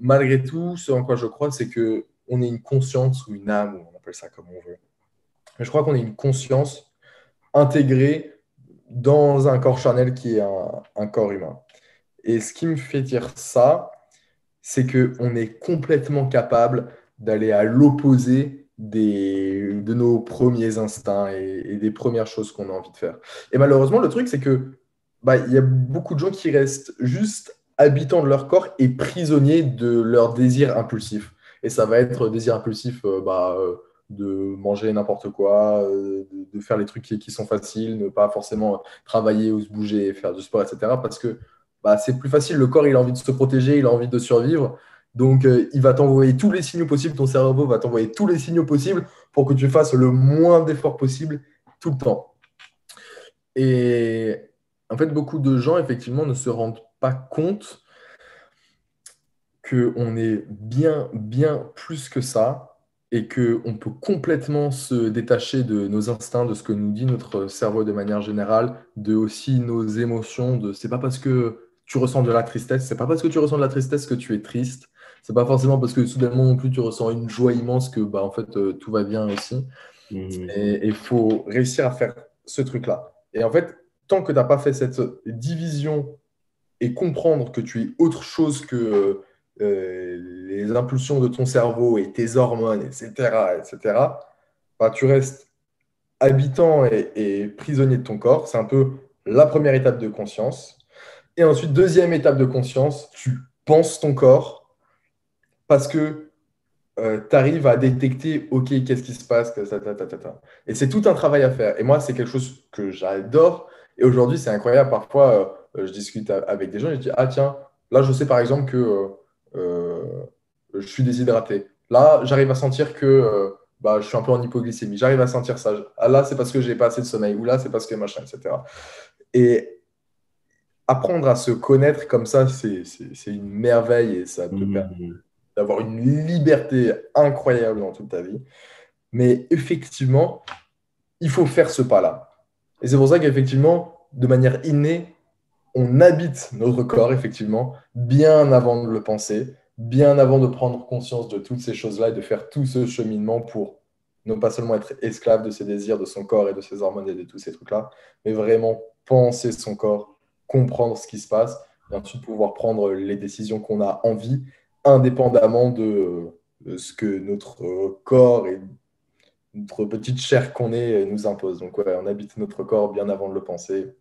malgré tout, ce en quoi je crois, c'est qu'on ait une conscience ou une âme, ou on appelle ça comme on veut. Mais je crois qu'on ait une conscience intégrée dans un corps charnel qui est un corps humain. Et ce qui me fait dire ça, c'est qu'on est complètement capable d'aller à l'opposé de nos premiers instincts et des premières choses qu'on a envie de faire. Et malheureusement, le truc, c'est que il y a beaucoup de gens qui restent juste habitants de leur corps et prisonniers de leurs désirs impulsifs. Et ça va être désir impulsif de manger n'importe quoi, de faire les trucs qui sont faciles, ne pas forcément travailler ou se bouger, faire du sport, etc. Parce que c'est plus facile. Le corps, il a envie de se protéger, il a envie de survivre. Donc, il va t'envoyer tous les signaux possibles. Ton cerveau va t'envoyer tous les signaux possibles pour que tu fasses le moins d'efforts possible tout le temps. Et en fait, beaucoup de gens, effectivement, ne se rendent pas compte qu'on est bien, bien plus que ça et qu'on peut complètement se détacher de nos instincts, de ce que nous dit notre cerveau de manière générale, de aussi nos émotions. C'est pas parce que tu ressens de la tristesse, c'est pas parce que tu ressens de la tristesse que tu es triste. C'est pas forcément parce que soudainement non plus tu ressens une joie immense que en fait tout va bien aussi. Mhm. Et il faut réussir à faire ce truc-là. Et en fait, tant que tu n'as pas fait cette division et comprendre que tu es autre chose que les impulsions de ton cerveau et tes hormones, etc., etc., tu restes habitant et prisonnier de ton corps. C'est un peu la première étape de conscience. Et ensuite, deuxième étape de conscience, tu penses ton corps parce que tu arrives à détecter, OK, qu'est-ce qui se passe, que ça, ta, ta, ta, ta. Et c'est tout un travail à faire. Et moi, c'est quelque chose que j'adore. Et aujourd'hui, c'est incroyable. Parfois, je discute avec des gens et je dis, ah tiens, là, je sais par exemple que je suis déshydraté. Là, j'arrive à sentir que je suis un peu en hypoglycémie. J'arrive à sentir ça. Ah, là, c'est parce que j'ai pas assez de sommeil. Ou là, c'est parce que machin, etc. Et apprendre à se connaître comme ça, c'est une merveille et ça te permet Mhm. d'avoir une liberté incroyable dans toute ta vie. Mais effectivement, il faut faire ce pas-là. Et c'est pour ça qu'effectivement, de manière innée, on habite notre corps, effectivement, bien avant de le penser, bien avant de prendre conscience de toutes ces choses-là et de faire tout ce cheminement pour ne pas seulement être esclave de ses désirs, de son corps et de ses hormones et de tous ces trucs-là, mais vraiment penser son corps, comprendre ce qui se passe et ensuite pouvoir prendre les décisions qu'on a envie, indépendamment de ce que notre corps et notre petite chair qu'on est nous impose. Donc, ouais, on habite notre corps bien avant de le penser.